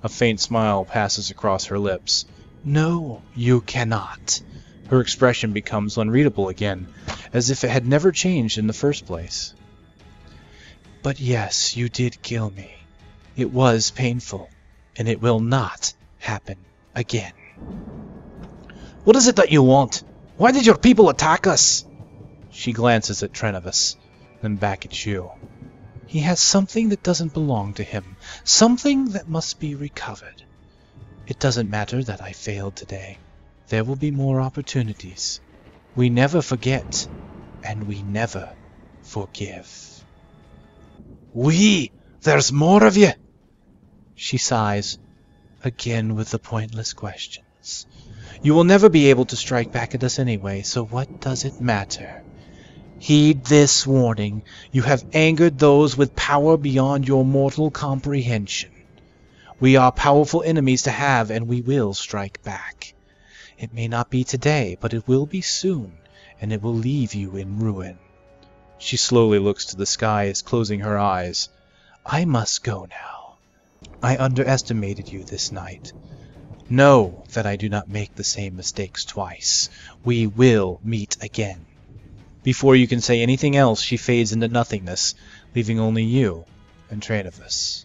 A faint smile passes across her lips. No, you cannot. Her expression becomes unreadable again, as if it had never changed in the first place. But yes, you did kill me. It was painful, and it will not happen again. What is it that you want? Why did your people attack us? She glances at Trenevis, then back at you. He has something that doesn't belong to him, something that must be recovered. It doesn't matter that I failed today. There will be more opportunities. We never forget, and we never forgive. There's more of you! She sighs, again with the pointless questions. You will never be able to strike back at us anyway, so what does it matter? Heed this warning. You have angered those with power beyond your mortal comprehension. We are powerful enemies to have, and we will strike back. It may not be today, but it will be soon, and it will leave you in ruin. She slowly looks to the sky as closing her eyes. I must go now. I underestimated you this night. Know that I do not make the same mistakes twice. We will meet again. Before you can say anything else, she fades into nothingness, leaving only you and Trenevis.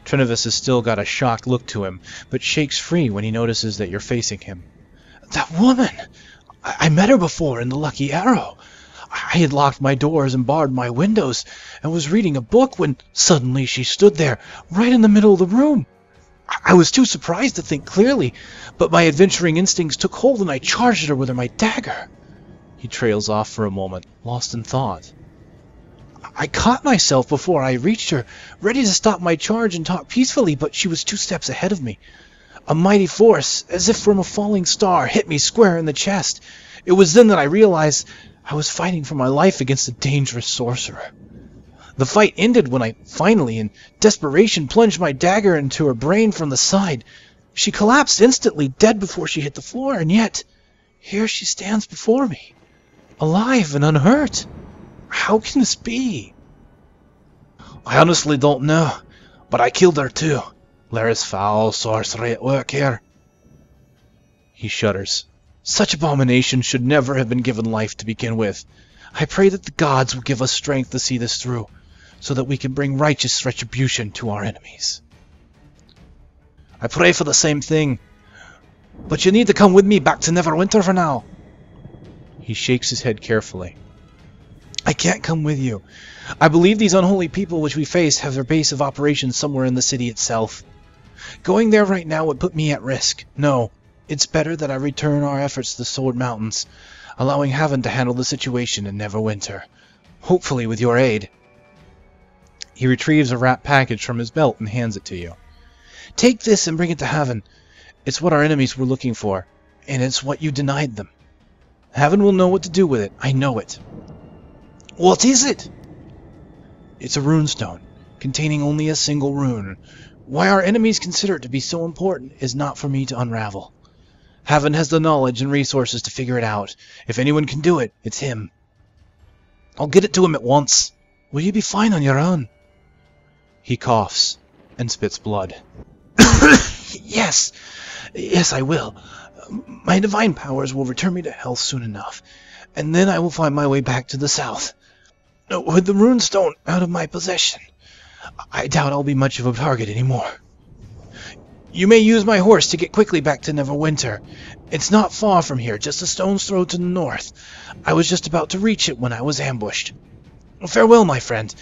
Trenevis has still got a shocked look to him, but shakes free when he notices that you're facing him. That woman! I met her before in the Lucky Arrow. I had locked my doors and barred my windows, and was reading a book when suddenly she stood there, right in the middle of the room. I was too surprised to think clearly, but my adventuring instincts took hold and I charged at her with my dagger. He trails off for a moment, lost in thought. I caught myself before I reached her, ready to stop my charge and talk peacefully, but she was 2 steps ahead of me. A mighty force, as if from a falling star, hit me square in the chest. It was then that I realized I was fighting for my life against a dangerous sorcerer. The fight ended when I finally, in desperation, plunged my dagger into her brain from the side. She collapsed instantly, dead before she hit the floor, and yet, here she stands before me, alive and unhurt. How can this be? I honestly don't know, but I killed her too. There is foul sorcery at work here. He shudders. Such abominations should never have been given life to begin with. I pray that the gods will give us strength to see this through, so that we can bring righteous retribution to our enemies. I pray for the same thing, but you need to come with me back to Neverwinter for now. He shakes his head carefully. I can't come with you. I believe these unholy people which we face have their base of operations somewhere in the city itself. Going there right now would put me at risk. No, it's better that I return our efforts to the Sword Mountains, allowing Haven to handle the situation in Neverwinter. Hopefully with your aid. He retrieves a wrapped package from his belt and hands it to you. Take this and bring it to Haven. It's what our enemies were looking for, and it's what you denied them. Haven will know what to do with it. I know it. What is it? It's a runestone, containing only a single rune. Why our enemies consider it to be so important is not for me to unravel. Haven has the knowledge and resources to figure it out. If anyone can do it, it's him. I'll get it to him at once. Will you be fine on your own? He coughs and spits blood. Yes, I will. My divine powers will return me to health soon enough, and then I will find my way back to the south. With the runestone out of my possession, I doubt I'll be much of a target anymore. You may use my horse to get quickly back to Neverwinter. It's not far from here, just a stone's throw to the north. I was just about to reach it when I was ambushed. Farewell, my friend.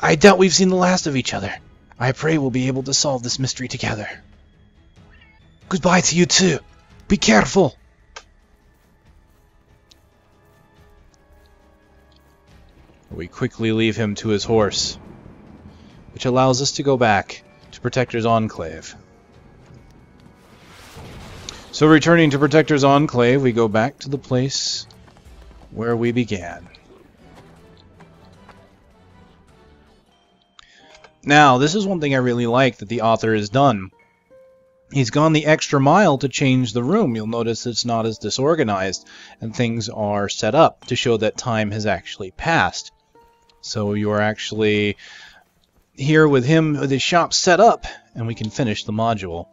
I doubt we've seen the last of each other. I pray we'll be able to solve this mystery together. Goodbye to you too. Be careful. We quickly leave him to his horse, which allows us to go back to Protector's Enclave. So returning to Protector's Enclave, we go back to the place where we began. Now, this is one thing I really like that the author has done. He's gone the extra mile to change the room. You'll notice it's not as disorganized, and things are set up to show that time has actually passed. So you're actually here with him with his shop set up, and we can finish the module.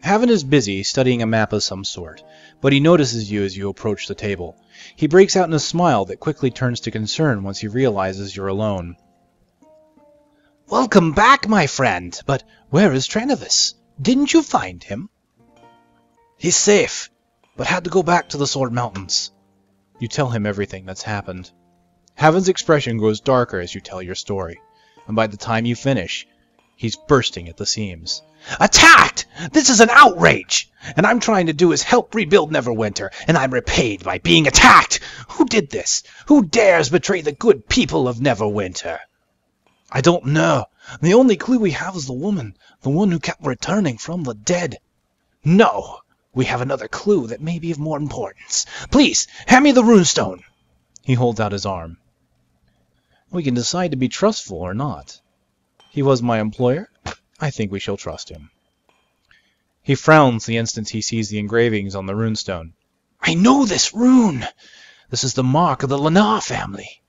Haven is busy studying a map of some sort, but he notices you as you approach the table. He breaks out in a smile that quickly turns to concern once he realizes you're alone. Welcome back, my friend. But where is Trenovis? Didn't you find him? He's safe, but had to go back to the Sword Mountains. You tell him everything that's happened. Haven's expression grows darker as you tell your story, and by the time you finish, he's bursting at the seams. Attacked! This is an outrage! And I'm trying to do is help rebuild Neverwinter, and I'm repaid by being attacked! Who did this? Who dares betray the good people of Neverwinter? I don't know. The only clue we have is the woman, the one who kept returning from the dead. No, we have another clue that may be of more importance. Please, hand me the runestone. He holds out his arm. We can decide to be trustful or not. He was my employer. I think we shall trust him. He frowns the instant he sees the engravings on the runestone. I know this rune. This is the mark of the Lenar family.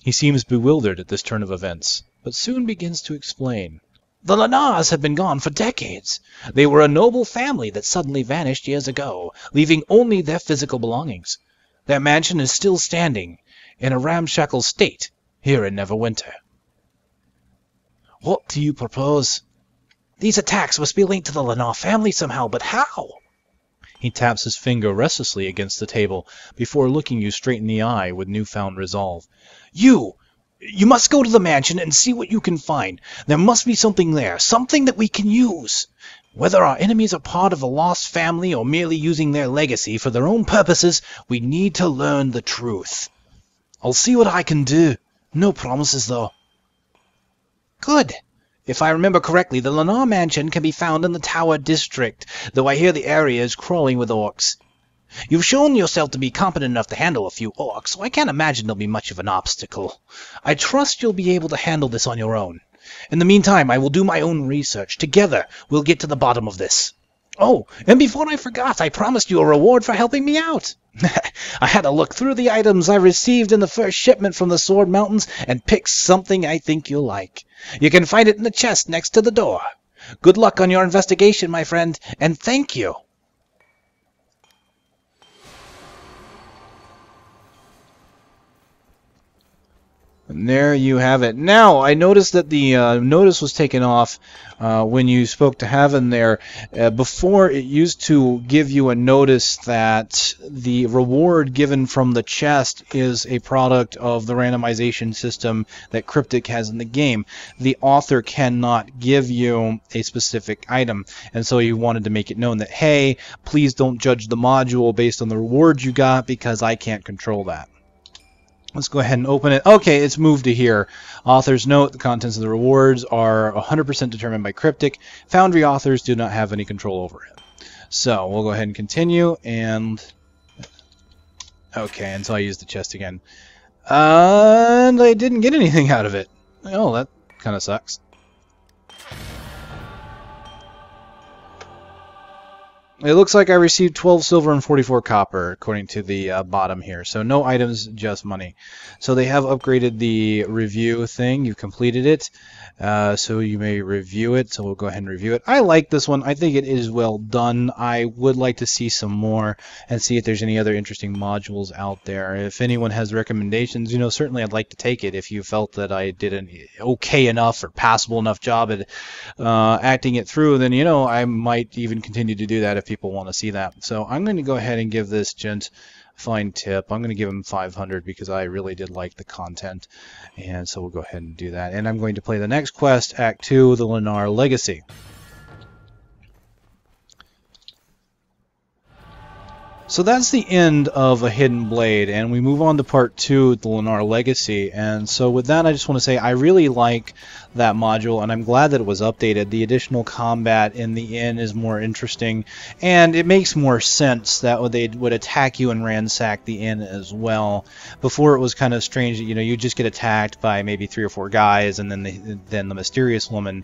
He seems bewildered at this turn of events, but soon begins to explain. The Lenars have been gone for decades. They were a noble family that suddenly vanished years ago, leaving only their physical belongings. Their mansion is still standing, in a ramshackle state, here in Neverwinter. What do you propose? These attacks must be linked to the Lenar family somehow, but how? He taps his finger restlessly against the table, before looking you straight in the eye with newfound resolve. You must go to the mansion and see what you can find. There must be something there, something that we can use. Whether our enemies are part of a lost family or merely using their legacy for their own purposes, we need to learn the truth. I'll see what I can do. No promises, though. Good. If I remember correctly, the Lenar mansion can be found in the Tower District, though I hear the area is crawling with orcs. You've shown yourself to be competent enough to handle a few orcs, so I can't imagine there'll be much of an obstacle. I trust you'll be able to handle this on your own. In the meantime, I will do my own research. Together, we'll get to the bottom of this. Oh, and before I forgot, I promised you a reward for helping me out. I had a look through the items I received in the first shipment from the Sword Mountains and picked something I think you'll like. You can find it in the chest next to the door. Good luck on your investigation, my friend, and thank you. And there you have it. Now, I noticed that the notice was taken off when you spoke to Haven there. Before, it used to give you a notice that the reward given from the chest is a product of the randomization system that Cryptic has in the game. The author cannot give you a specific item, and so he wanted to make it known that, hey, please don't judge the module based on the rewards you got, because I can't control that. Let's go ahead and open it. Okay, it's moved to here. Author's note, the contents of the rewards are 100% determined by Cryptic. Foundry authors do not have any control over it. So we'll go ahead and continue, and... okay, until I use the chest again. And I didn't get anything out of it. Oh, that kind of sucks. It looks like I received 12 silver and 44 copper, according to the bottom here. So no items, just money. So they have upgraded the review thing. You've completed it. So you may review it. So we'll go ahead and review it. I like this one. I think it is well done. I would like to see some more and see if there's any other interesting modules out there. If anyone has recommendations, you know, certainly I'd like to take it. If you felt that I did an okay enough or passable enough job at acting it through, then, you know, I might even continue to do that if people want to see that. So I'm going to go ahead and give this gent a fine tip. I'm going to give him 500 because I really did like the content, and so we'll go ahead and do that. And I'm going to play the next quest, Act 2, the Lennar Legacy. So that's the end of A Hidden Blade, and we move on to Part 2, the Lennar Legacy. And so with that, I just want to say I really like that module, and I'm glad that it was updated. The additional combat in the inn is more interesting, and it makes more sense that they would attack you and ransack the inn as well. Before, it was kind of strange that, you know, you just get attacked by maybe 3 or 4 guys, and then the mysterious woman.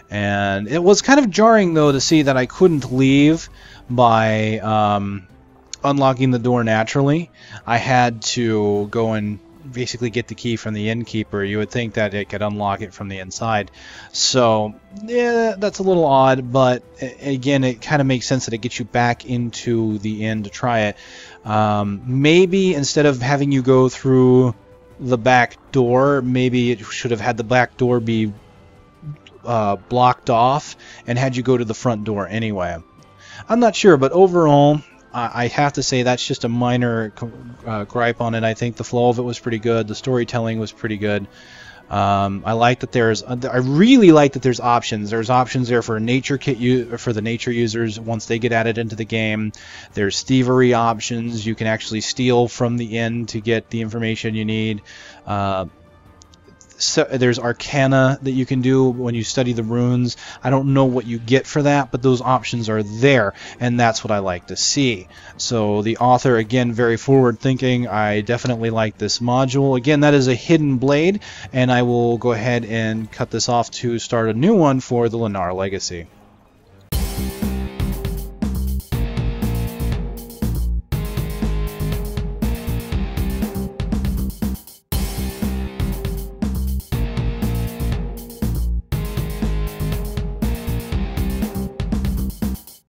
And it was kind of jarring, though, to see that I couldn't leave by unlocking the door naturally. I had to go and basically get the key from the innkeeper. You would think that it could unlock it from the inside. So, yeah, that's a little odd, but again, it kind of makes sense that it gets you back into the inn to try it. Maybe instead of having you go through the back door, maybe it should have had the back door be blocked off and had you go to the front door anyway. I'm not sure, but overall, I have to say that's just a minor gripe on it. I think the flow of it was pretty good. The storytelling was pretty good. I like that I really like that there's options. There's options there for a nature kit for the nature users once they get added into the game. There's thievery options. You can actually steal from the inn to get the information you need. So there's arcana that you can do when you study the runes. I don't know what you get for that, but those options are there, and that's what I like to see. So the author, again, very forward thinking. I definitely like this module. Again, that is A Hidden Blade, and I will go ahead and cut this off to start a new one for the Lennar Legacy.